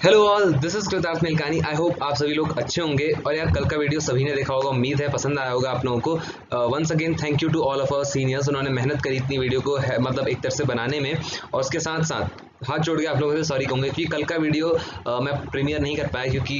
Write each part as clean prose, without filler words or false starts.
Hello all, this is कृतार्थ Milkani. I hope आप सभी लोग अच्छे होंगे। और यार, कल का वीडियो सभी ने देखा होगा, उम्मीद है पसंद आया होगा आप लोगों को। Once again thank you to all of our seniors. उन्होंने मेहनत करी इतनी वीडियो को मतलब एक तरह से बनाने में। और उसके साथ साथ हाथ जोड़ के आप लोगों से सॉरी कहूँगा कि कल का वीडियो मैं प्रीमियर नहीं कर पाया, क्योंकि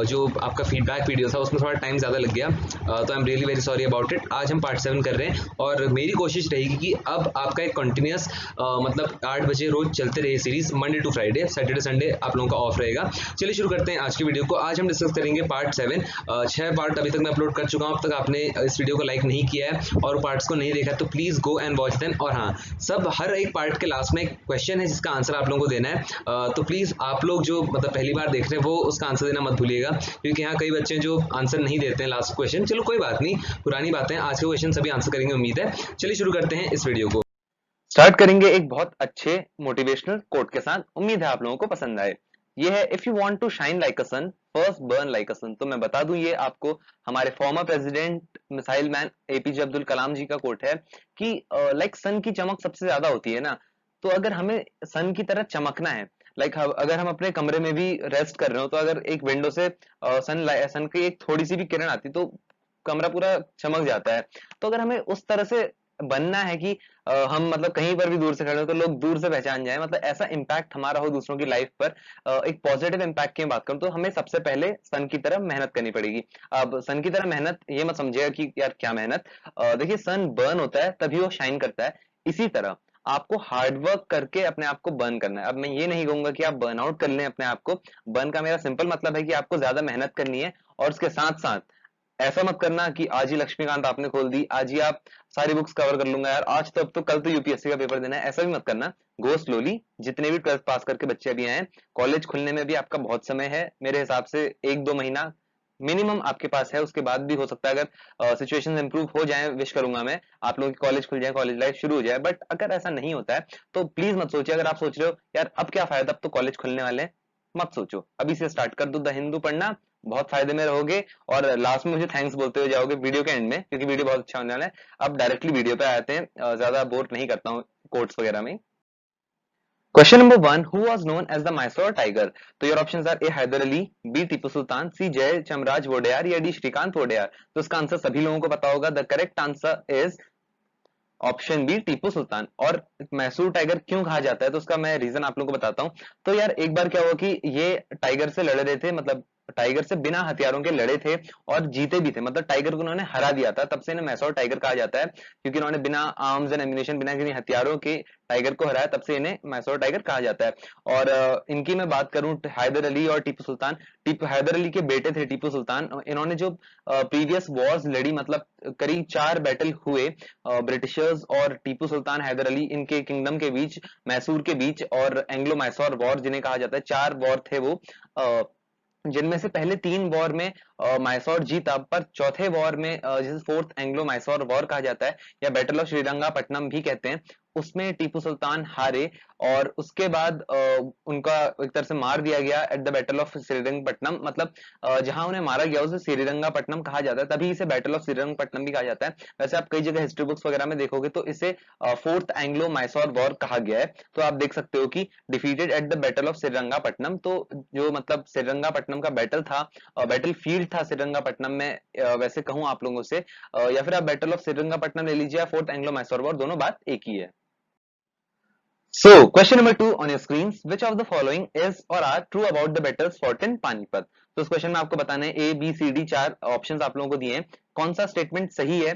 जो आपका फीडबैक वीडियो था उसमें थोड़ा टाइम ज़्यादा लग गया। तो I am really very sorry about it. आज हम पार्ट 7 कर रहे हैं और मेरी कोशिश रहेगी कि अब आपका एक कंटिन्यूस मतलब 8 बजे रोज चलते रहे series, Monday to Friday. Saturday Sunday आप लोगों का ऑफ रहेगा। चलिए शुरू करते हैं आज की वीडियो को। आज हम डिस्कस करेंगे पार्ट 7। 6 पार्ट अभी तक मैं अपलोड कर चुका हूँ। अब तक आपने इस वीडियो को लाइक नहीं किया है और पार्ट्स को नहीं देखा तो please go and watch them. और हाँ, सब हर एक पार्ट के लास्ट में एक क्वेश्चन है जिसका आंसर आप लोगों को देना है। तो प्लीज आप लोग जो मतलब पहली बार देख रहे हैं वो उसका आंसर देना मत भूलिएगा, क्योंकि यहाँ कई बच्चे जो आंसर नहीं देते हैं लास्ट क्वेश्चन। चलो कोई बात नहीं, पुरानी बातें। आज के क्वेश्चन सभी आंसर करेंगे उम्मीद है। चलिए शुरू करते हैं इस वीडियो को। स्टार्ट करेंगे एक बहुत अच्छे मोटिवेशनल कोट के साथ। उम्मीद है आप लोगों को पसंद आए। ये है, if you want to shine like a sun, first burn like a sun. तो मैं बता दूं, ये आपको हमारे former president missile man APJ Abdul Kalam ji का कोट है कि लाइक सन की चमक सबसे ज्यादा होती है ना। तो अगर हमें सन की तरह चमकना है, अगर हम अपने कमरे में भी रेस्ट कर रहे हो, तो अगर एक विंडो से सन की एक थोड़ी सी भी किरण आती तो कमरा पूरा चमक जाता है। तो अगर हमें उस तरह से बनना है कि हम मतलब कहीं पर भी दूर से खड़े हो तो लोग दूर से पहचान जाए, मतलब ऐसा इम्पैक्ट हमारा हो दूसरों की लाइफ पर, एक पॉजिटिव इम्पैक्ट की बात करूं तो हमें सबसे पहले सन की तरह मेहनत करनी पड़ेगी। अब सन की तरह मेहनत ये मत समझिएगा कि यार क्या मेहनत। देखिए, सन बर्न होता है तभी वो शाइन करता है। इसी तरह आपको हार्डवर्क करके अपने आप को बर्न करना है। अब मैं ये नहीं कहूंगा कि आप बर्न आउट कर लें अपने आप को। बर्न का मेरा सिंपल मतलब है कि आपको ज्यादा मेहनत करनी है, और उसके साथ साथ ऐसा मत करना कि आज ही लक्ष्मीकांत आपने खोल दी, आज ही आप सारी बुक्स कवर कर लूंगा यार, आज तो अब तो कल तो यूपीएससी का पेपर देना है, ऐसा भी मत करना। गो स्लोली। जितने भी 12th पास करके बच्चे अभी आए हैं, कॉलेज खुलने में भी आपका बहुत समय है। मेरे हिसाब से 1-2 महीना मिनिमम आपके पास है। उसके बाद भी हो सकता है, अगर सिचुएशंस इंप्रूव हो जाए, विश करूंगा मैं आप लोगों की कॉलेज खुल जाए, कॉलेज लाइफ शुरू हो जाए। बट अगर ऐसा नहीं होता है तो प्लीज मत सोचिए। अगर आप सोच रहे हो यार अब क्या फायदा, अब तो कॉलेज खुलने वाले हैं, मत सोचो, अभी से स्टार्ट कर दो द हिंदू पढ़ना। बहुत फायदे में रहोगे और लास्ट में मुझे थैंक्स बोलते हुए जाओगे वीडियो के एंड में, क्योंकि वीडियो बहुत अच्छा होने वाला है। अब डायरेक्टली वीडियो पे आते हैं, ज्यादा बोर नहीं करता हूँ कोट्स वगैरह में। Question number 1, who was known as the Mysore tiger? तो your options are A Haidar Ali, B Tipu Sultan, C Jai Chamaraj Wodeyar, या डी श्रीकांत वोडेयार। तो इसका आंसर सभी लोगों को पता होगा। The correct answer is option B, Tipu Sultan. और मैसूर टाइगर क्यों कहा जाता है तो उसका मैं रीजन आप लोगों को बताता हूँ। तो यार एक बार क्या हुआ कि ये टाइगर से लड़ रहे थे, मतलब टाइगर से बिना हथियारों के लड़े थे और जीते भी थे। मतलब टाइगर को उन्होंने हरा दिया था, तब से इन्हें मैसूर टाइगर कहा जाता है, क्योंकि इन्होंने बिना आर्म्स एंड एम्यूनेशन, बिना किसी हथियारों के टाइगर को हराया, तब से इन्हें मैसूर टाइगर कहा जाता है। और इनकी मैं बात करूं, हैदर अली और टीपू सुल्तान। टीपू हैदर अली के बेटे थे टीपू सुल्तान। इन्होंने जो प्रीवियस वॉर्स लड़ी, मतलब करीब 4 बैटल हुए ब्रिटिशर्स और टीपू सुल्तान हैदर अली इनके किंगडम के बीच, मैसूर के बीच, और एंग्लो मैसूर वॉर जिन्हें कहा जाता है। 4 वॉर थे वो, जिनमें से पहले 3 वॉर में मैसूर जीता, पर चौथे वॉर में, जिसे फोर्थ एंग्लो मैसूर वॉर कहा जाता है या बैटल ऑफ श्रीरंगापट्टनम भी कहते हैं, उसमें टीपू सुल्तान हारे। और उसके बाद उनका एक तरह से मार दिया गया at the battle of Srirangapatnam. मतलब जहां उन्हें मारा गया उसे श्रीरंगापट्टनम कहा जाता है, तभी इसे बैटल ऑफ श्रीरंगपट्टनम भी कहा जाता है। वैसे आप कई जगह हिस्ट्री बुक्स वगैरह में देखोगे तो इसे फोर्थ एंग्लो मैसूर वॉर कहा गया है। तो आप देख सकते हो कि defeated eight the battle of Srirangapatnam. तो जो मतलब श्रीरंगापट्टनम का बैटल था, बैटल फील्ड था श्रीरंगापट्टनम में, वैसे कहूं आप लोगों से, या फिर आप बैटल ऑफ श्रीरंगापट्टनम ले लीजिए या फोर्थ एंग्लो मैसूर वॉर, दोनों बात एक ही है। So, question number 2 on your screens. Which of the following is or are true about the battles fought in Panipat? तो इस क्वेश्चन में आपको बताना है, A B C D 4 options आप लोगों को दिए हैं, कौन सा स्टेटमेंट सही है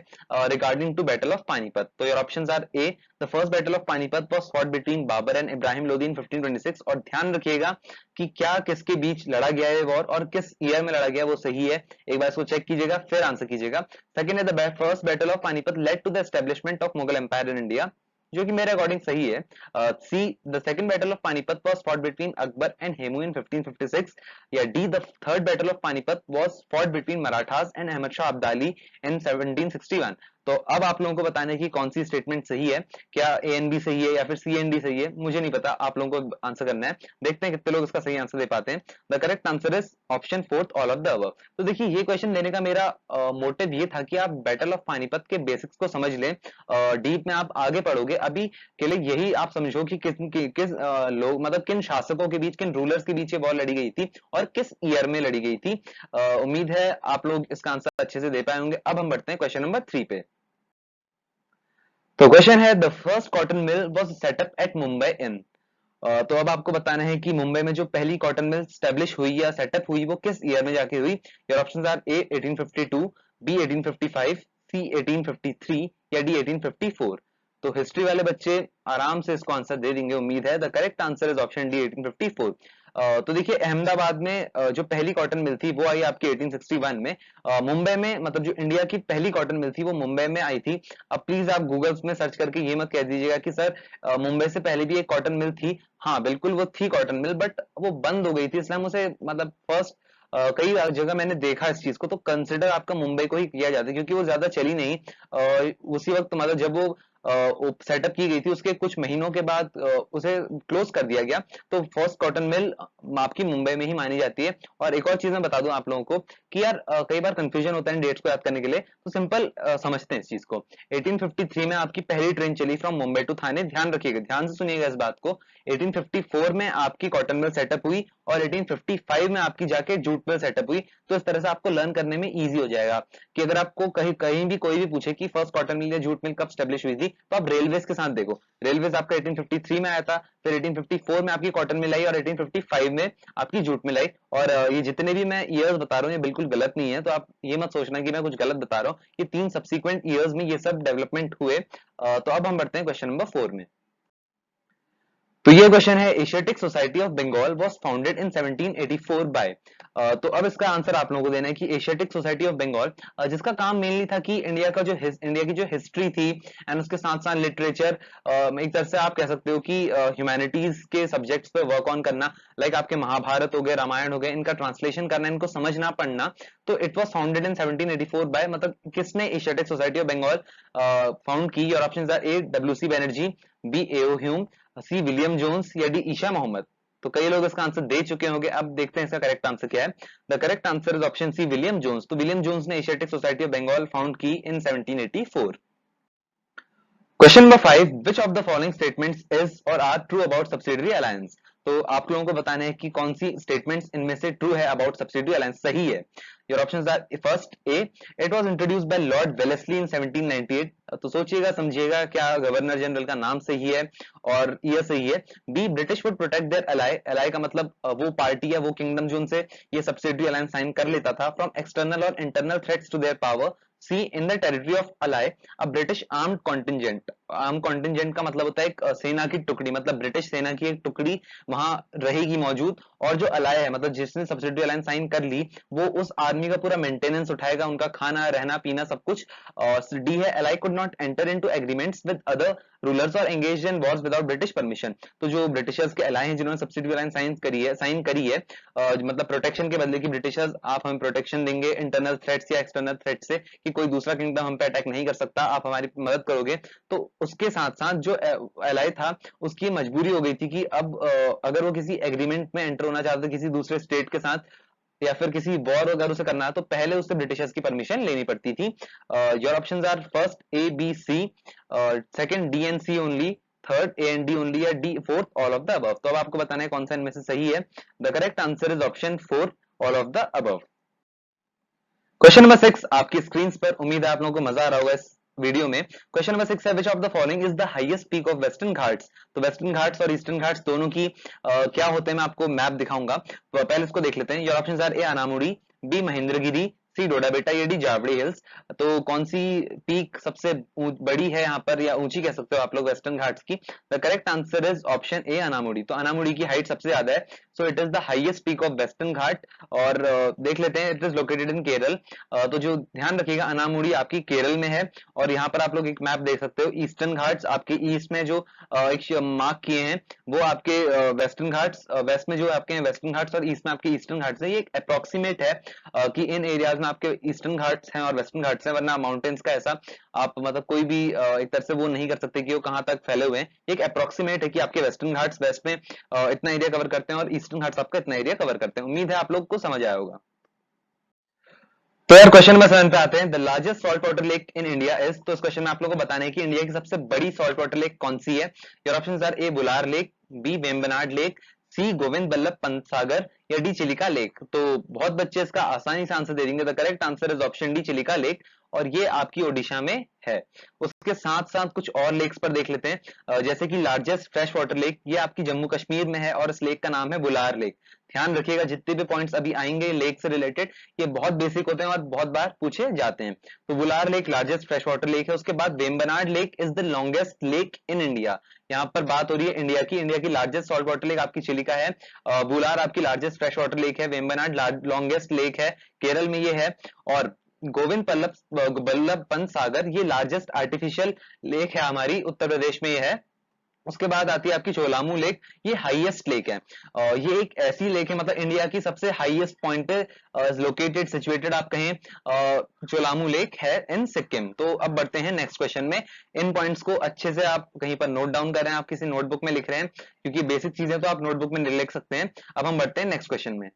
regarding to battle of Panipat. तो your options are A, the first battle of Panipat was fought between Babur and Ibrahim Lodi in 1526। और ध्यान रखिएगा कि क्या किसके बीच लड़ा गया है वॉर और किस ईयर में लड़ा गया, वो सही है। एक बार इसको चेक कीजिएगा फिर आंसर कीजिएगा। सेकंड है, the first battle of Panipat led to the establishment of Mughal empire in India, जो कि मेरे अकॉर्डिंग सही है। C, the second battle of Panipat was fought between Akbar and Hemu in 1556। या D, the third battle of Panipat was fought between Marathas and Ahmad Shah Abdali in 1761। तो अब आप लोगों को बताना है कि कौन सी स्टेटमेंट सही है, क्या ए एंड बी सही है या फिर सी एंड डी सही है, मुझे नहीं पता, आप लोगों को आंसर करना है। देखते हैं कितने लोग इसका सही आंसर दे पाते हैं। The correct answer is option fourth, all of the above. तो देखिए ये क्वेश्चन देने का मेरा मोटिव ये था कि आप बैटल ऑफ पानीपत के बेसिक्स को समझ लें, डीप में आप आगे पढ़ोगे। अभी के लिए यही आप समझो कि किस लोग मतलब किन शासकों के बीच, किन रूलर्स के बीच ये वॉर लड़ी गई थी और किस ईयर में लड़ी गई थी। उम्मीद है आप लोग इसका आंसर अच्छे से दे पाए होंगे। अब हम बढ़ते हैं क्वेश्चन नंबर 3 पे। तो क्वेश्चन है the first cotton mill was set up at Mumbai in. तो अब आपको बताना है कि मुंबई में जो पहली कॉटन मिल स्टैब्लिश हुई या सेटअप हुई वो किस ईयर में जाके हुई। Your options are A 1852, B 1855, C 1853 या डी 1854। तो हिस्ट्री वाले बच्चे आराम से इसको आंसर दे देंगे उम्मीद है। The correct answer is option D 1854। तो देखिए अहमदाबाद में जो पहली कॉटन मिल थी वो आई आपकी 1861 में। मुंबई में मतलब जो इंडिया की पहली कॉटन मिल थी वो मुंबई में आई थी। अब प्लीज आप गूगल्स में सर्च करके ये मत कह दीजिएगा कि सर मुंबई से पहले भी एक कॉटन मिल थी। हाँ बिल्कुल वो थी कॉटन मिल, बट वो बंद हो गई थी, इसलिए हम उसे मतलब फर्स्ट कई जगह मैंने देखा इस चीज को, तो कंसिडर आपका मुंबई को ही किया जाता है क्योंकि वो ज्यादा चली नहीं। उसी वक्त मतलब जब वो सेटअप की गई थी उसके कुछ महीनों के बाद उसे क्लोज कर दिया गया। तो फर्स्ट कॉटन मिल आपकी मुंबई में ही मानी जाती है। और एक और चीज मैं बता दूं आप लोगों को कि यार कई बार कंफ्यूजन होता है डेट्स को याद करने के लिए, तो सिंपल समझते हैं इस चीज को। 1853 में आपकी पहली ट्रेन चली फ्रॉम मुंबई टू थाने, ध्यान रखिएगा, ध्यान से सुनिएगा इस बात को। 1854 में आपकी कॉटन मिल सेटअप हुई और 1855 में आपकी जाके जूट मिल सेटअप हुई। तो इस तरह से आपको लर्न करने में इजी हो जाएगा कि अगर आपको कहीं कहीं भी कोई भी पूछे कि फर्स्ट कॉटन मिल या जूट मिल कब स्टेब्लिश हुई थी, तो आप रेलवेज के साथ देखो। रेलवेज आपका 1853 में आया था, फिर 1854 में आपकी कॉटन मिल आई और 1855 में आपकी जूट मिल आई। और ये जितने भी मैं ईयर्स बता रहा हूँ ये बिल्कुल गलत नहीं है, तो आप ये मत सोचना कि मैं कुछ गलत बता रहा हूँ। ये 3 सब्सिक्वेंट ईयर्स में ये सब डेवलपमेंट हुए। तो अब हम बढ़ते हैं क्वेश्चन नंबर 4 में। तो ये क्वेश्चन है Asiatic Society of Bengal was founded in 1784 by. तो अब इसका आंसर आप लोगों को देना है कि एशियाटिक सोसाइटी ऑफ बंगाल जिसका काम मेनली था कि इंडिया की जो हिस्ट्री थी एंड उसके साथ साथ लिटरेचर, एक तरह से आप कह सकते हो कि ह्यूमैनिटीज के सब्जेक्ट्स पे वर्क ऑन करना, लाइक आपके महाभारत हो गए, रामायण हो गए, इनका ट्रांसलेशन करना, इनको समझना पढ़ना। तो it was founded in 1784 by, मतलब किसने Asiatic Society of Bengal found की। और options are A W C Banerjee, B A O Hume, C William Jones या डी ईशा मोहम्मद। तो कई लोग इसका आंसर दे चुके होंगे, अब देखते हैं इसका करेक्ट आंसर क्या है। The correct answer is option C William Jones. तो विलियम जोन्स ने Asiatic Society of Bengal found की in 1784। Question number 5, which of the following statements is और are true about subsidiary alliance. तो आप लोगों को बताना है कि कौन सी स्टेटमेंट्स इनमें से ट्रू है अबाउट सब्सिडियरी अलायंस, सही है। Your options are first A, it was introduced by Lord Wellesley in 1798। तो सोचिएगा समझिएगा क्या गवर्नर जनरल का नाम सही है और ये सही है। B, British would protect their ally, ally का मतलब वो पार्टी या वो किंगडम जो उनसे ये सब्सिडियरी अलायंस साइन कर लेता था, फ्रॉम एक्सटर्नल और internal threats to their power. C, in the territory of ally a British armed contingent. Arm contingent का मतलब होता है एक सेना की टुकड़ी, मतलब ब्रिटिश सेना की एक टुकड़ी वहां रहेगी मौजूद। और जो अलाई है मतलब जिसने सब्सिडियरी अलायंस साइन कर ली वो उस आर्मी का पूरा मेंटेनेंस उठाएगा, उनका खाना रहना पीना सब कुछ। और डी है ally could not enter into agreements with other rulers और engage in wars without British permission. तो जो ब्रिटिशर्स के अलाई हैं जिन्होंने सब्सिडियरी अलायंस साइन करी है मतलब प्रोटेक्शन के बदले की ब्रिटिशर्स आप हमें प्रोटेक्शन देंगे इंटरनल थ्रेट्स या एक्सटर्नल थ्रेट से, कि कोई दूसरा किंगडम हम पे अटैक नहीं कर सकता, आप हमारी मदद करोगे। तो उसके साथ साथ जो एलाई था उसकी मजबूरी हो गई थी कि अब अगर वो किसी एग्रीमेंट में एंटर होना चाहते किसी दूसरे स्टेट के साथ या फिर किसी वॉर अगर उसे करना है तो पहले उससे ब्रिटिशर्स की परमिशन लेनी पड़ती थी। Your options are first A B C, second D and C only, third A and D only या D fourth all of the above. तो अब आपको बताना है कौन सा इनमें से सही है। The correct answer is option 4, all of the above. Question number 6 आपकी स्क्रीन पर, उम्मीद है आप लोगों को मजा आ रहा होगा इस वीडियो में। क्वेश्चन नंबर 6 है which of the following is the highest peak of western Ghats. तो वेस्टर्न घाट्स और ईस्टर्न घाट्स दोनों की क्या होते हैं मैं आपको मैप दिखाऊंगा। तो पहले इसको देख लेते हैं। Your options are A Anamudi, B Mahendragiri, C Doddabetta या डी जावड़ी हिल्स। तो कौन सी पीक सबसे बड़ी है यहाँ पर या ऊंची कह सकते हो आप लोग वेस्टर्न घाट्स की। The correct answer is option A Anamudi. तो अनामुड़ी की हाइट सबसे ज्यादा है, so it is the highest peak of western Ghat. और देख लेते हैं, it is located in Kerala. तो जो ध्यान रखिएगा अनामुड़ी आपकी केरल में है। और यहाँ पर आप लोग एक मैप देख सकते हो, ईस्टर्न घाट्स आपके ईस्ट में जो एक मार्क किए हैं वो आपके वेस्टर्न घाट्स, वेस्ट में जो आपके वेस्टर्न घाट्स और ईस्ट में आपके ईस्टर्न घाट्स है। ये एक अप्रोक्सीमेट है कि इन एरियाज में में आपके ईस्टर्न घाट्स हैं और वेस्टर्न घाट्स हैं, वरना माउंटेन्स का ऐसा आप मतलब कोई भी एक तरह से वो नहीं कर सकते कि वो कहाँ तक फैले हुए हैं। एक अप्रोक्सीमेट है कि आपके वेस्टर्न घाट्स वेस्ट में इतना एरिया कवर करते हैं और ईस्टर्न घाट्स आपका इतना एरिया कवर करते हैं। उम्मीद है आप लोग को समझ आया होगा। तो यार क्वेश्चन नंबर 7 पे आते हैं। The largest salt water lake in India is, तो इस क्वेश्चन में आप लोगों को बताना है कि इंडिया की सबसे बड़ी सॉल्ट वाटर लेक कौन सी है। Your options are A Wular lake, B Vembanad lake, C Govind Ballabh Pant Sagar, या डी चिलिका लेक। तो बहुत बच्चे इसका आसानी से आंसर दे देंगे। The correct answer is option D Chilika lake, और ये आपकी ओडिशा में है। उसके साथ साथ कुछ और लेक्स पर देख लेते हैं, जैसे कि लार्जेस्ट फ्रेश वाटर लेक, ये आपकी जम्मू कश्मीर में है और इस लेक का नाम है बुलार लेक। ध्यान रखिएगा जितने भी पॉइंट्स अभी आएंगे लेक से रिलेटेड, ये बहुत बेसिक होते हैं और बहुत बार पूछे जाते हैं। तो Wular lake largest fresh water lake है। उसके बाद Vembanad lake is the longest lake in India. यहाँ पर बात हो रही है इंडिया की लार्जेस्ट सॉल्ट वाटर लेक आपकी चिलिका है, बुलार आपकी लार्जेस्ट फ्रेश वाटर लेक है, वेम्बनाड लॉन्गेस्ट लेक है, केरल में ये है, और गोविंद बल्लभ पंत सागर ये लार्जेस्ट आर्टिफिशियल लेक है हमारी उत्तर प्रदेश में ये है। उसके बाद आती है आपकी चोलामू लेक, ये हाईएस्ट लेक है। ये एक ऐसी लेक है, मतलब इंडिया की सबसे हाईएस्ट पॉइंट लोकेटेड सिचुएटेड आप कहें, चोलामू लेक है इन सिक्किम। तो अब बढ़ते हैं नेक्स्ट क्वेश्चन में। इन पॉइंट्स को अच्छे से आप कहीं पर नोट डाउन कर रहे हैं, आप किसी नोटबुक में लिख रहे हैं, क्योंकि बेसिक चीजें तो आप नोटबुक में लिख सकते हैं। अब हम बढ़ते हैं नेक्स्ट क्वेश्चन में।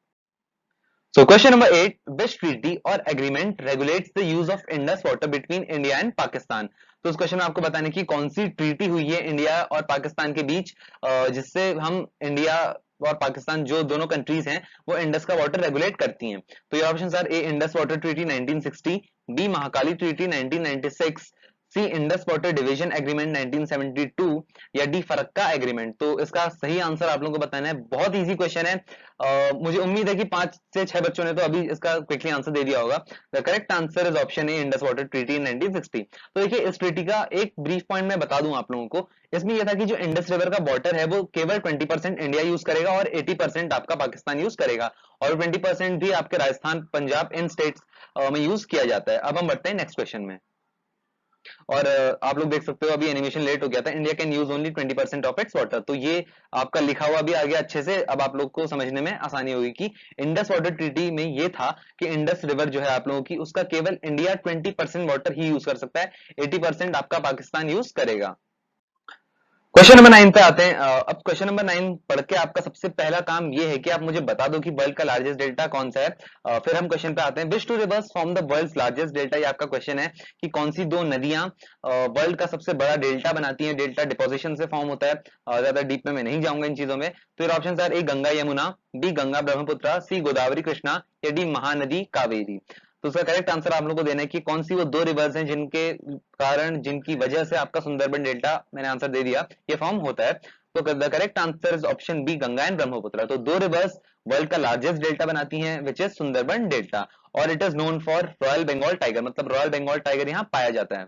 So question number 8, which treaty or agreement regulates the use of Indus water between India and Pakistan? तो इस क्वेश्चन में आपको बताने की कौन सी ट्रीटी हुई है इंडिया और पाकिस्तान के बीच, जिससे हम इंडिया और पाकिस्तान जो दोनों कंट्रीज हैं वो इंडस का वाटर रेगुलेट करती हैं। तो ये options are A Indus water treaty 1960, B Mahakali treaty 1996, C Indus water division agreement 1972, या डी फरक्का एग्रीमेंट। तो इसका सही आंसर आप लोगों को बताना है। बहुत इजी क्वेश्चन है, मुझे उम्मीद है कि 5 से 6 बच्चों ने तो अभी इसका क्विकली आंसर दे दिया होगा। The correct answer is option A Indus water treaty in 1960। तो देखिए इस ट्रीटी का एक ब्रीफ पॉइंट मैं बता दूं आप लोगों को। इसमें यह था कि जो इंडस रिवर का वाटर है वो केवल 20% इंडिया यूज करेगा और 80% आपका पाकिस्तान यूज करेगा, और 20% भी आपके राजस्थान पंजाब इन स्टेट्स में यूज किया जाता है। अब हम बढ़ते हैं नेक्स्ट क्वेश्चन में। और आप लोग देख सकते हो अभी एनिमेशन लेट हो गया था, India can use only 20% of its water. तो ये आपका लिखा हुआ भी आ गया अच्छे से, अब आप लोग को समझने में आसानी होगी कि इंडस वाटर ट्रीटी में ये था कि इंडस रिवर जो है आप लोगों की, उसका केवल इंडिया 20% वाटर ही यूज कर सकता है, 80% आपका पाकिस्तान यूज करेगा। क्वेश्चन नंबर 9 पे आते हैं। अब क्वेश्चन नंबर 9 पढ़ के आपका सबसे पहला काम ये है कि आप मुझे बता दो कि वर्ल्ड का लार्जेस्ट डेल्टा कौन सा है। फिर हम क्वेश्चन पे आते हैं। Which two rivers form the world's largest delta, ये आपका क्वेश्चन है कि कौन सी दो नदियां वर्ल्ड का सबसे बड़ा डेल्टा बनाती हैं। डेल्टा डिपोजिशन से फॉर्म होता है, ज्यादा डीप में मैं नहीं जाऊंगा इन चीजों में। तो ये option are A Ganga Yamuna, B Ganga Brahmaputra, C Godavari Krishna, या डी महानदी कावेरी। तो उसका करेक्ट आंसर आप लोगों को देना है कि कौन सी वो दो रिवर्स हैं जिनके कारण, जिनकी वजह से आपका सुंदरबन डेल्टा, मैंने आंसर दे दिया, ये फॉर्म होता है। तो the correct answer is option B Ganga and Brahmaputra. तो दो रिवर्स वर्ल्ड का लार्जेस्ट डेल्टा बनाती हैं, विच इज सुंदरबन डेल्टा, और it is known for royal Bengal tiger, मतलब रॉयल बंगाल टाइगर यहाँ पाया जाता है।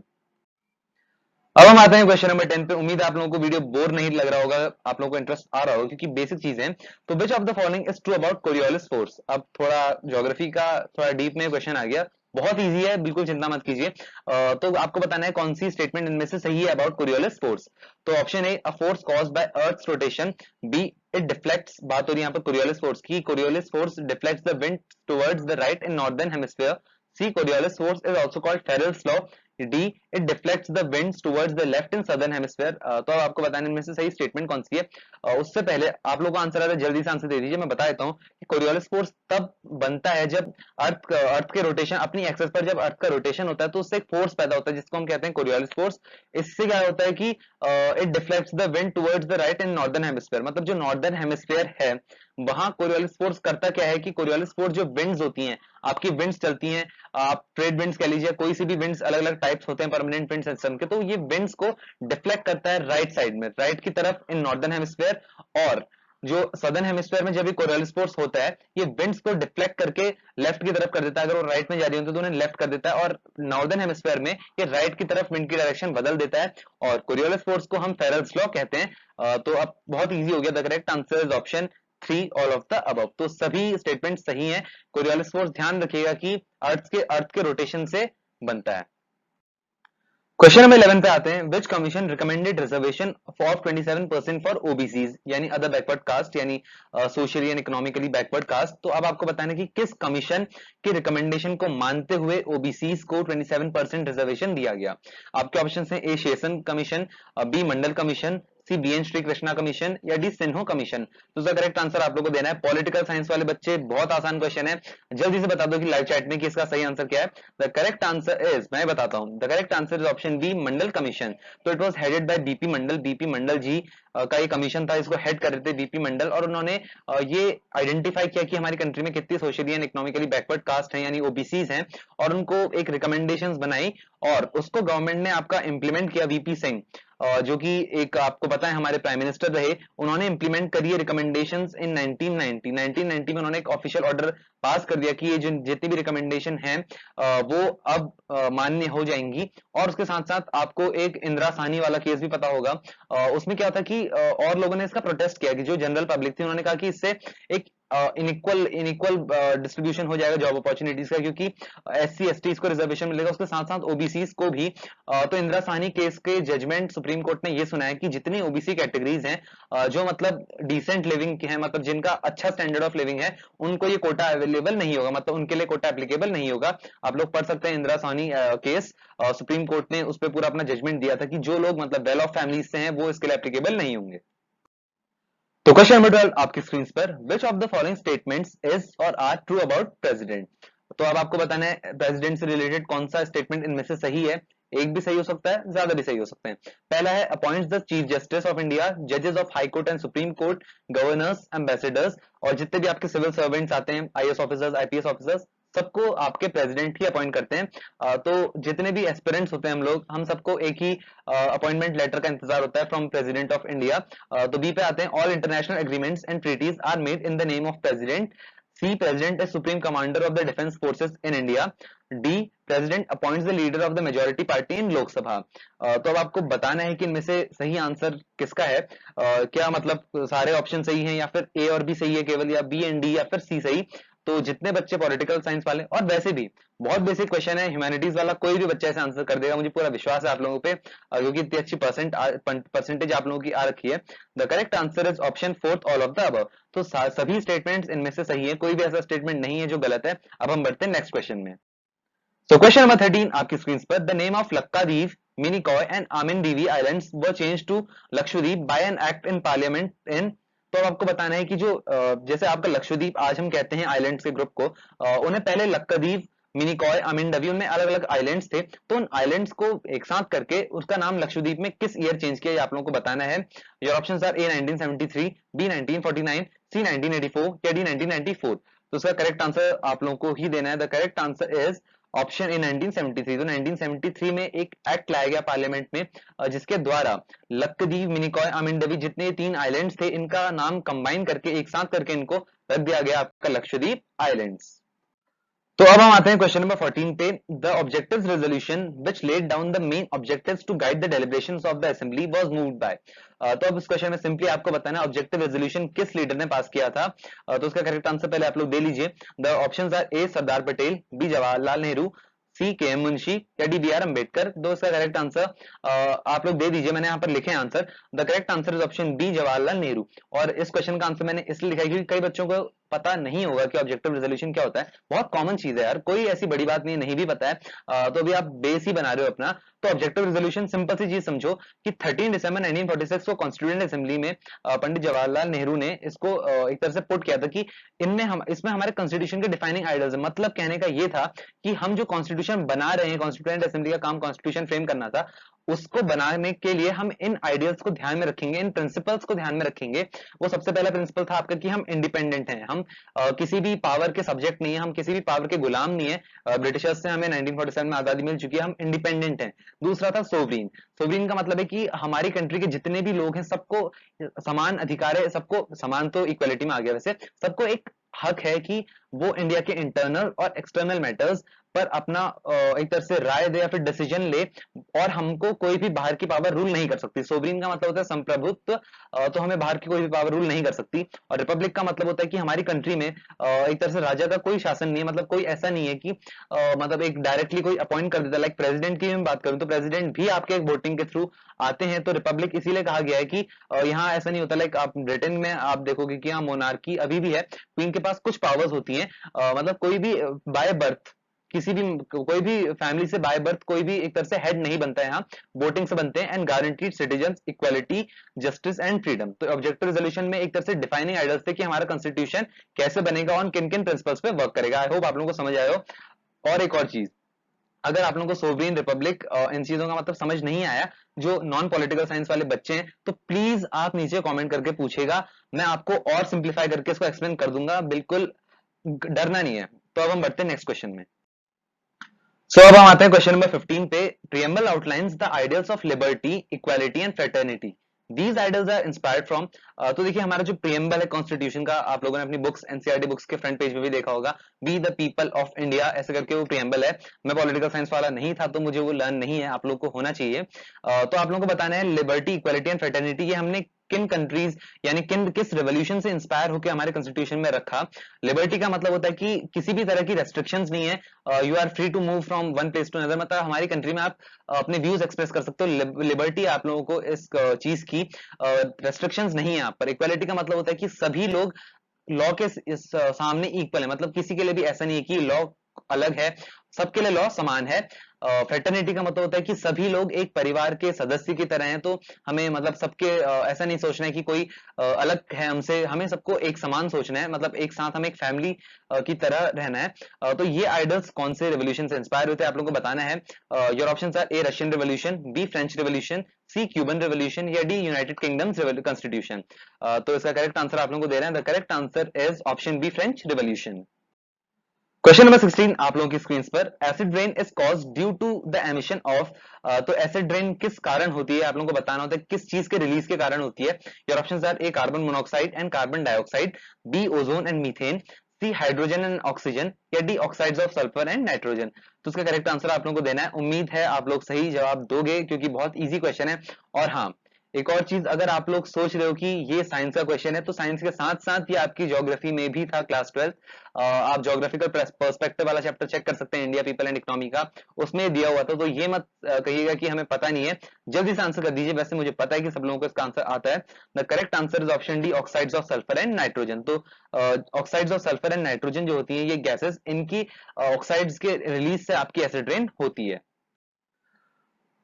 अब हम आते हैं क्वेश्चन नंबर 10 पे। उम्मीद है आप लोगों को वीडियो बोर नहीं लग रहा होगा, आप लोगों को इंटरेस्ट आ रहा होगा, क्योंकि बेसिक चीजें हैं। तो विच of the following is true about Coriolis force. अब थोड़ा ज्योग्राफी का थोड़ा डीप में क्वेश्चन आ गया, बहुत इजी है, बिल्कुल चिंता मत कीजिए। तो आपको बताना है कौन सी स्टेटमेंट इनमें से सही है अबाउट कोरियोलिस फोर्स। तो option A a force caused by earth rotation, B it deflects, बात हो रही है यहाँ पर कोरियोलिस फोर्स की, Coriolis force deflects the wind towards the right in northern hemisphere, C Coriolis force is also called Ferrel's law, D it deflects the winds towards the left in southern hemisphere. तो आपको बताने में से सही statement कौन सी है। उससे पहले आप लोगों का आंसर आ रहा है, जल्दी से आंसर दे दीजिए। मैं बता देता हूँ कि कोरियोलिस फोर्स तब बनता है जब अर्थ के रोटेशन अपनी एक्सेस पर, जब अर्थ का रोटेशन होता है तो उससे एक फोर्स पैदा होता है जिसको हम कहते हैं कोरियोलिस फोर्स। इससे क्या होता है कि it deflects the wind towards the right in northern hemisphere, मतलब जो नॉर्दर्न हेमिस्फीयर है वहां कोरियोलिस फोर्स करता क्या है कि कोरियोलिस फोर्स जो विंड्स होती हैं, आपकी विंड्स चलती हैं, आप ट्रेड विंड्स कह लीजिए, कोई सी भी विंड्स, अलग अलग टाइप्स होते हैं परमानेंट विंड सिस्टम के, तो ये विंड्स को डिफ्लेक्ट करता है राइट साइड में, राइट की तरफ इन नॉर्दर्न हेमिस्फीयर। और जो सदर्न हेमिस्फीयर में जब भी कोरियोलिस फोर्स होता है, ये विंड्स को डिफ्लेक्ट करके लेफ्ट की तरफ कर देता है। अगर वो राइट में जा रही होती है तो उन्हें लेफ्ट कर देता है, और नॉर्दर्न हेमिस्फीयर में ये राइट की तरफ विंड की डायरेक्शन बदल देता है, और कोरियोलिस फोर्स को हम फेरेल्स लॉ कहते हैं। तो अब बहुत इजी हो गया। The correct answer is option 3 all of the above. तो सभी स्टेटमेंट सही हैं। कोरियोलिस फोर्स ध्यान रखिएगा कि अर्थ के रोटेशन से बनता है। क्वेश्चन नंबर 11 पे आते हैं, which commission recommended reservation of 27% for OBCs यानी अदर बैकवर्ड कास्ट यानी socially and economically backward caste. तो अब आपको बताना है कि किस कमीशन के रिकमेंडेशन को मानते हुए ओबीसीज को 27% रिजर्वेशन दिया गया। आपके ऑप्शन है ए Seshan commission, B Mandal commission, सी बीएन श्री कृष्णा कमीशन या डी सिन्हो कमीशन। तो इसका करेक्ट आंसर आप लोगों को देना है। पॉलिटिकल साइंस वाले बच्चे, बहुत आसान क्वेश्चन है, जल्दी से बता दो कि लाइव चैट में कि इसका सही आंसर क्या है। द करेक्ट आंसर इज, मैं बताता हूं, the correct answer is option B Mandal commission. तो it was headed by BP Mandal. BP Mandal ji का ये कमीशन था, इसको हेड कर रहे थे बीपी मंडल, और उन्होंने ये आइडेंटिफाई किया कि हमारी कंट्री में कितनी socially and economically backward cast है यानी ओबीसीज हैं, और उनको एक रिकमेंडेशंस बनाई और उसको गवर्नमेंट ने आपका इंप्लीमेंट किया। वीपी सिंह जो कि एक आपको पता है हमारे प्राइम मिनिस्टर रहे, उन्होंने इंप्लीमेंट करी है रिकमेंडेशंस इन 1990 में उन्होंने एक ऑफिशियल ऑर्डर पास कर दिया कि ये जितनी भी रिकमेंडेशन हैं वो अब मान्य हो जाएंगी। और उसके साथ साथ आपको एक इंदिरा साहनी वाला केस भी पता होगा, उसमें क्या था कि और लोगों ने इसका प्रोटेस्ट किया कि जो जनरल पब्लिक थी उन्होंने कहा कि इससे एक इनइक्वल डिस्ट्रीब्यूशन हो जाएगा जॉब अपॉर्चुनिटीज का, क्योंकि एससी एसटी को रिजर्वेशन मिलेगा, उसके साथ साथ ओबीसीज को भी। तो इंदिरा साहनी केस के जजमेंट सुप्रीम कोर्ट ने ये सुनाया कि जितनी ओबीसी कैटेगरीज हैं जो मतलब डिसेंट लिविंग की है, मतलब जिनका अच्छा स्टैंडर्ड ऑफ लिविंग है, उनको ये कोटा अवेलेबल नहीं होगा, मतलब उनके लिए कोटा एप्लीकेबल नहीं होगा। आप लोग पढ़ सकते हैं Indira Sahni case, supreme court ने उस पर पूरा अपना जजमेंट दिया था कि जो लोग मतलब वेल ऑफ फैमिली से हैं वो इसके लिए एप्लीकेबल नहीं होंगे। तो क्वेश्चन नंबर 12 आपकी स्क्रीन पर, विच of the following statements is और आर ट्रू अबाउट प्रेसिडेंट। तो अब आपको बताना है प्रेसिडेंट से रिलेटेड कौन सा स्टेटमेंट इनमें से सही है। एक भी सही हो सकता है, ज्यादा भी सही हो सकते हैं। पहला है, appoints the chief justice of India, जजेस of high court and supreme court, governors, ambassadors, और जितने भी आपके सिविल सर्वेंट्स आते हैं, आईएएस ऑफिसर्स, आईपीएस ऑफिसर्स, सबको आपके प्रेसिडेंट ही अपॉइंट करते हैं। तो जितने भी एस्पिरेंट्स होते हैं हम सबको एक ही अपॉइंटमेंट लेटर का इंतजार होता है फ्रॉम प्रेसिडेंट ऑफ इंडिया। तो बी पे आते हैं, all international agreements and treaties are made in the name of president. C, president is supreme commander of the defence forces in India. D, president appoints the leader of the majority party in Lok Sabha. तो अब आपको बताना है कि इनमें से सही answer किसका है। क्या मतलब सारे ऑप्शन सही हैं या फिर ए और बी सही है केवल, या बी एंड डी, या फिर सी सही। तो जितने बच्चे पॉलिटिकल साइंस वाले, और वैसे भी बहुत बेसिक क्वेश्चन है, ह्यूमैनिटीज वाला कोई भी बच्चा ऐसे आंसर कर देगा, मुझे पूरा विश्वास है आप लोगों पे, क्योंकि इतनी अच्छी परसेंटेज आप लोगों की आ रखी है। The correct answer is option fourth, all of the above. तो सभी स्टेटमेंट्स इनमें से सही है, कोई भी ऐसा स्टेटमेंट नहीं है जो गलत है। अब हम बढ़ते हैं नेक्स्ट क्वेश्चन में। So question number 13 आपकी स्क्रीन पर, the name of Lakkadiv, Minicoy and Amindivi islands were changed to Lakshadweep by an act in parliament in। तो आपको बताना है कि जो जैसे आपका लक्षद्वीप आज हम कहते हैं आइलैंड्स के ग्रुप को, उन्हें पहले लक्कादीव, मिनिकॉय, अमिंडवी, उनमें अलग अलग आइलैंड्स थे, तो उन आइलैंड्स को एक साथ करके उसका नाम लक्षद्वीप में किस ईयर चेंज किया, ये आप लोगों को बताना है। Your options are A 1973, B 1949, C 1984 या डी 1994। तो उसका करेक्ट आंसर आप लोगों को ही देना है। The correct answer is option ए 1973। तो 1973 में एक एक्ट लाया गया पार्लियामेंट में, जिसके द्वारा लक्षद्वीप, मिनिकॉय, अमिंडवी, जितने तीन आइलैंड्स थे, इनका नाम कंबाइन करके एक साथ करके इनको रख दिया गया आपका लक्षद्वीप आइलैंड्स। तो अब हम आते हैं क्वेश्चन नंबर 14 पे। The objectives resolution which laid down the main objectives to guide the deliberations of the assembly was moved by. तो अब इस क्वेश्चन में सिंपली आपको बताना है ऑब्जेक्टिव रेजोल्यूशन किस लीडर ने पास किया था। तो उसका करेक्ट आंसर पहले आप लोग दे लीजिए। The options are A Sardar Patel, B Jawaharlal Nehru, C K M Munshi या डी बी आर अम्बेडकर। तो इसका करेक्ट आंसर आप लोग दे दीजिए, मैंने यहाँ पर लिखे answer. The correct answer is option B Jawaharlal Nehru. और इस क्वेश्चन का आंसर मैंने इसलिए लिखा है क्योंकि कई बच्चों को पता नहीं होगा कि ऑब्जेक्टिव रेजोल्यूशन क्या होता है। बहुत कॉमन चीज है यार, कोई ऐसी बड़ी बात नहीं भी पता है तो अभी आप बेस ही बना रहे हो अपना। तो ऑब्जेक्टिव रेजोल्यूशन सिंपल सी चीज समझो कि 13 दिसंबर 1946 को कॉन्स्टिट्यूएंट असेंबली में पंडित जवाहरलाल नेहरू ने इसको एक तरह से पुट किया था कि इसमें हमारे कॉन्स्टिट्यूशन के डिफाइनिंग आइडियल्स है। मतलब कहने का ये था कि हम जो कॉन्स्टिट्यूशन बना रहे हैं, कॉन्स्टिट्यूएंट असेंबली का काम कॉन्स्टिट्यूशन फ्रेम करना था, उसको बनाने के लिए हम इन आइडियल्स को ध्यान में रखेंगे, इन प्रिंसिपल्स को ध्यान में रखेंगे। वो सबसे पहला प्रिंसिपल था आपका कि हम इंडिपेंडेंट हैं, हम किसी भी पावर के सब्जेक्ट नहीं है, हम किसी भी पावर के गुलाम नहीं है। ब्रिटिशर्स से हमें 1947 में आजादी मिल चुकी है, हम इंडिपेंडेंट हैं। दूसरा था सोवरीन। सोवरीन का मतलब है कि हमारी कंट्री के जितने भी लोग हैं सबको समान अधिकार है, सबको समान, तो इक्वलिटी में आ गया वैसे, सबको एक हक है कि वो इंडिया के इंटरनल और एक्सटर्नल मैटर्स पर अपना एक तरह से राय दे या फिर डिसीजन ले, और हमको कोई भी बाहर की पावर रूल नहीं कर सकती। सोवरीन का मतलब होता है संप्रभुत्व, तो हमें बाहर की कोई भी पावर रूल नहीं कर सकती। और रिपब्लिक का मतलब होता है कि हमारी कंट्री में एक तरह से राजा का कोई शासन नहीं है, मतलब कोई ऐसा नहीं है कि मतलब एक डायरेक्टली कोई अपॉइंट कर देता है। लाइक प्रेसिडेंट की मैं बात करूं तो प्रेसिडेंट भी आपके एक वोटिंग के थ्रू आते हैं। तो रिपब्लिक इसीलिए कहा गया है कि यहाँ ऐसा नहीं होता। लाइक आप ब्रिटेन में आप देखोगे कि यहाँ मोनार्की अभी भी है, क्वीन के पास कुछ पावर्स होती हैं, मतलब कोई भी बाय बर्थ, किसी भी कोई भी फैमिली से बाय बर्थ कोई भी एक तरह से हेड नहीं बनता है, यहाँ वोटिंग से बनते हैं। And guaranteed citizen equality, justice and freedom. तो ऑब्जेक्टिव रेजोल्यूशन में एक तरह से डिफाइनिंग आइडियल्स थे कि हमारा कॉन्स्टिट्यूशन कैसे बनेगा और किन किन प्रिंसिपल्स पे वर्क करेगा। आई होप आप लोगों को समझ आया हो। और एक और चीज, अगर आप लोगों को सोवरीन रिपब्लिक इन चीजों का मतलब समझ नहीं आया, जो नॉन पॉलिटिकल साइंस वाले बच्चे हैं, तो प्लीज आप नीचे कमेंट करके पूछेगा, मैं आपको और सिंप्लीफाई करके इसको एक्सप्लेन कर दूंगा, बिल्कुल डरना नहीं है। तो अब हम बढ़ते हैं नेक्स्ट क्वेश्चन में। सो अब हम आते हैं क्वेश्चन नंबर 15 पे। Preamble outlines the ideals of liberty, equality and fraternity. These ideals are inspired from, तो देखिए हमारा जो प्रियम्बल है कॉन्स्टिट्यूशन का, आप लोगों ने अपनी बुक्स एनसीईआरटी बुक्स के फ्रंट पेज में भी देखा होगा, be the people of India, ऐसे करके वो प्रियम्बल है। मैं पॉलिटिकल साइंस वाला नहीं था तो मुझे वो लर्न नहीं है, आप लोग को होना चाहिए। तो आप लोगों को बताना है लिबर्टी, इक्वालिटी एंड फ्रेटर्निटी ये हमने किन कंट्रीज यानी किस रेवोल्यूशन से इंस्पायर होकर हमारे कॉन्स्टिट्यूशन में रखा। लिबर्टी का मतलब होता है कि किसी भी तरह की रेस्ट्रिक्शंस नहीं है, you are free to move from one place to another, मतलब हमारी कंट्री में आप अपने व्यूज एक्सप्रेस कर सकते हो। लिबर्टी आप लोगों को इस चीज की रेस्ट्रिक्शंस नहीं है यहाँ पर। इक्वालिटी का मतलब होता है कि सभी लोग लॉ के इस सामने इक्वल है, मतलब किसी के लिए भी ऐसा नहीं है कि लॉ अलग है, सबके लिए लॉ समान है। फ्रेटर्निटी का मतलब होता है कि सभी लोग एक परिवार के सदस्य की तरह हैं, तो हमें मतलब सबके ऐसा नहीं सोचना है कि कोई अलग है हमसे, हमें सबको एक समान सोचना है, मतलब एक साथ हमें एक फैमिली की तरह रहना है। तो ये आइडल्स कौन से रेवोल्यूशन से इंस्पायर होते हैं आप लोगों को बताना है। Your options are A Russian revolution, B French revolution, C Cuban revolution या डी यूनाइटेड किंगडम्स कॉन्स्टिट्यूशन। तो इसका करेक्ट आंसर आप लोगों को दे रहे हैं, the correct answer is option B French revolution. Question number 16 आप लोगों की स्क्रीन पर, acid rain is cause due to the emission of, तो एसिड रेन किस कारण होती है आप लोगों को बताना होता है, किस चीज के रिलीज के कारण होती है। Your options are A carbon monoxide and carbon dioxide, B ozone and methane, C hydrogen and oxygen या D oxides of sulphur and nitrogen. तो इसका करेक्ट आंसर आप लोगों को देना है। उम्मीद है आप लोग सही जवाब दोगे क्योंकि बहुत इजी क्वेश्चन है। और हाँ, एक और चीज, अगर आप लोग सोच रहे हो कि ये साइंस का क्वेश्चन है, तो साइंस के साथ साथ ये आपकी ज्योग्राफी में भी था क्लास 12। आप ज्योग्राफिकल पर्सपेक्टिव वाला चैप्टर चेक कर सकते हैं, इंडिया पीपल एंड इकोनॉमी का, उसमें दिया हुआ था। तो ये मत कहिएगा कि हमें पता नहीं है, जल्दी से आंसर कर दीजिए। वैसे मुझे पता है कि सब लोगों को इसका आंसर आता है। The correct answer is option D oxides of sulphur and nitrogen. तो oxides of sulphur and nitrogen जो होती है ये गैसेस, इनकी ऑक्साइड्स के रिलीज से आपकी एसिड रेन होती है।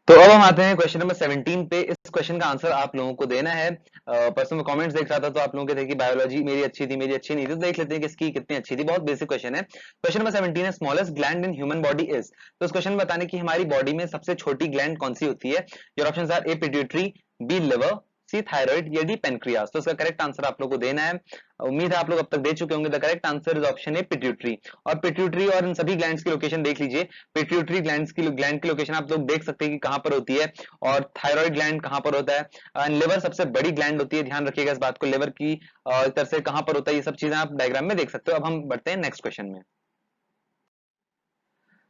तो अब हम आते हैं क्वेश्चन नंबर 17 पे। इस क्वेश्चन का आंसर आप लोगों को देना है। परसों में कमेंट्स देख रहा था तो आप लोगों के थे कि बायोलॉजी मेरी अच्छी थी, मेरी अच्छी नहीं थी, तो देख लेते हैं कि इसकी कितनी अच्छी थी। बहुत बेसिक क्वेश्चन है। क्वेश्चन नंबर 17 है, smallest gland in human body is. तो इस क्वेश्चन में बताने की हमारी बॉडी में सबसे छोटी ग्लैंड कौन सी होती है। Your options are A pituitary, B liver, C thyroid या डी पेनक्रियास। तो इसका करेक्ट आंसर आप लोगों को देना है। उम्मीद है आप लोग अब तक दे चुके होंगे। The correct answer is option A pituitary. और पिट्यूटरी और इन सभी ग्लैंड्स की लोकेशन देख लीजिए। पिट्यूटरी ग्लैंड की लोकेशन आप लोग देख सकते हैं कि कहां पर होती है, और थायराइड ग्लैंड कहां पर होता है। लिवर सबसे बड़ी ग्लैंड होती है, ध्यान रखिएगा इस बात को, लिवर की तरह से कहां पर होता है, ये सब चीजें आप डायग्राम में देख सकते हो। अब हम बढ़ते हैं नेक्स्ट क्वेश्चन में।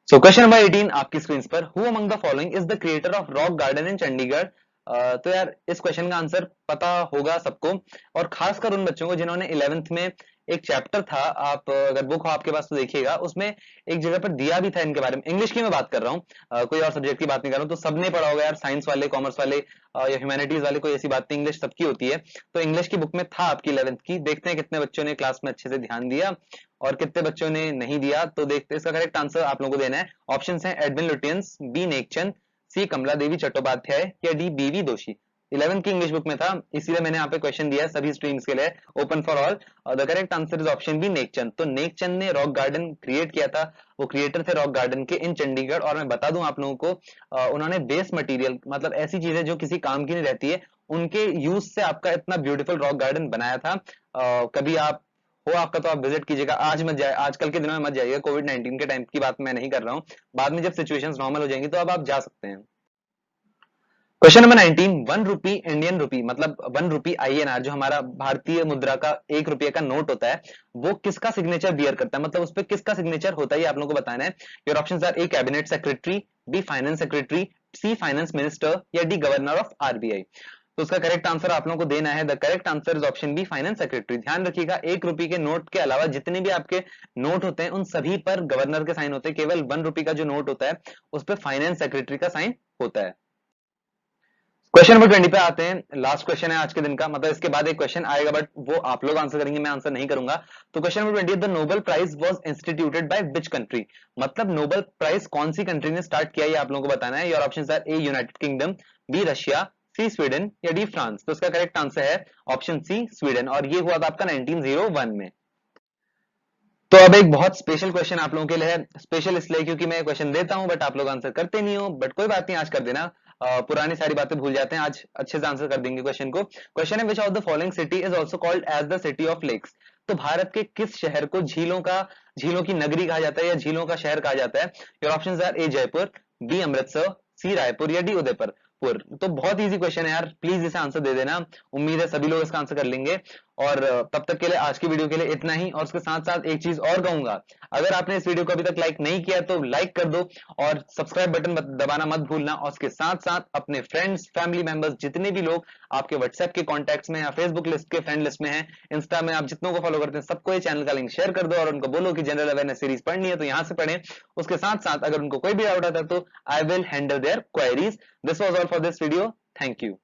सो क्वेश्चन नंबर 18 आपकी स्क्रीन पर, who among the following is the creator of rock garden इन चंडीगढ़। तो यार इस क्वेश्चन का आंसर पता होगा सबको, और खासकर उन बच्चों को जिन्होंने 11th में एक चैप्टर था, आप अगर बुक हो आपके पास तो देखिएगा, उसमें एक जगह पर दिया भी था इनके बारे में। इंग्लिश की मैं बात कर रहा हूँ, कोई और सब्जेक्ट की बात नहीं कर रहा हूँ। तो सबने पढ़ा होगा यार, साइंस वाले, कॉमर्स वाले या ह्यूमैनिटीज वाले, कोई ऐसी बात नहीं, इंग्लिश सबकी होती है। तो इंग्लिश की बुक में था आपकी 11th की। देखते हैं कितने बच्चों ने क्लास में अच्छे से ध्यान दिया और कितने बच्चों ने नहीं दिया। तो देखते हैं, इसका करेक्ट आंसर आप लोगों को देना है। ऑप्शंस हैं एडविन लुटियंस, बी नेकचंद, सी कमला देवी चट्टोपाध्याय या डी बीवी दोषी। 11th की इंग्लिश बुक में था, इसीलिए मैंने यहाँ पे क्वेश्चन दिया है सभी स्ट्रीम्स के लिए, open for all. The correct answer is option B Nekchand. तो नेकचंद ने रॉक गार्डन क्रिएट किया था, वो क्रिएटर थे रॉक गार्डन के इन चंडीगढ़। और मैं बता दूं आप लोगों को, उन्होंने बेस मटेरियल, मतलब ऐसी चीजें जो किसी काम की नहीं रहती है, उनके यूज से आपका इतना ब्यूटीफुल रॉक गार्डन बनाया था। कभी आप हो आपका तो आप विजिट कीजिएगा। आज मत जाए, आजकल के दिनों में मत जाइएगा, कोविड-19 के टाइम की बात मैं नहीं कर रहा हूँ, बाद में जब सिचुएशंस नॉर्मल हो जाएंगी तो अब आप जा सकते हैं। क्वेश्चन नंबर 19, 1 रुपी इंडियन रुपी मतलब 1 रुपी INR जो हमारा भारतीय मुद्रा का 1 रुपये का नोट होता है, वो किसका सिग्नेचर बियर करता है, मतलब उस पर किसका सिग्नेचर होता है, ये आप लोगों को बताना है। Your options are A cabinet secretary, B finance secretary, C finance minister या डी गवर्नर ऑफ RBI। तो उसका करेक्ट आंसर आप लोगों को देना है। The correct answer is option B finance secretary. ध्यान रखिएगा 1 रुपये के नोट के अलावा जितने भी आपके नोट होते हैं उन सभी पर गवर्नर के साइन होते हैं, केवल 1 रुपये का जो नोट होता है उस पर फाइनेंस सेक्रेटरी का साइन होता है। क्वेश्चन नंबर 20 पे आते हैं। लास्ट क्वेश्चन है आज के दिन का, मतलब इसके बाद एक क्वेश्चन आएगा बट वो आप लोग आंसर करेंगे, मैं आंसर नहीं करूंगा। तो question number 20, the Nobel prize was instituted by which country, मतलब नोबेल प्राइज कौन सी कंट्री ने स्टार्ट किया, ये आप लोगों को बताना है। Your options are A United Kingdom, B Russia, C Sweden या डी फ्रांस। तो इसका करेक्ट आंसर है ऑप्शन सी स्वीडन, और ये हुआ था आपका 1901 में। तो अब एक बहुत स्पेशल क्वेश्चन आप लोगों के लिए है। स्पेशल इसलिए क्योंकि मैं क्वेश्चन देता हूं बट आप लोग आंसर करते नहीं हो, बट कोई बात नहीं, आज कर देना। पुरानी सारी बातें भूल जाते हैं, आज अच्छे से आंसर कर देंगे क्वेश्चन को। क्वेश्चन है which of the following city is also called as the city of lakes. तो भारत के किस शहर को झीलों की नगरी कहा जाता है या झीलों का शहर कहा जाता है। Your options are A Jaipur, B Amritsar, C Raipur या डी उदयपुर। तो बहुत इजी क्वेश्चन है यार, प्लीज इसे आंसर दे देना। उम्मीद है सभी लोग इसका आंसर कर लेंगे। और तब तक के लिए आज की वीडियो के लिए इतना ही। और उसके साथ साथ एक चीज और कहूंगा, अगर आपने इस वीडियो को अभी तक लाइक नहीं किया तो लाइक कर दो और सब्सक्राइब बटन दबाना मत भूलना। और उसके साथ साथ अपने फ्रेंड्स, फैमिली मेंबर्स, जितने भी लोग आपके व्हाट्सएप के कॉन्टैक्ट्स में या फेसबुक लिस्ट के फ्रेंड लिस्ट में है, इंस्टा में आप जितनों को फॉलो करते हैं, सबको ये चैनल का लिंक शेयर कर दो और उनको बोलो कि जनरल अवेयरनेस सीरीज पढ़नी है तो यहाँ से पढ़ें। उसके साथ साथ अगर उनको कोई भी डाउट आता है तो I will handle their queries. This was all for this video. Thank you.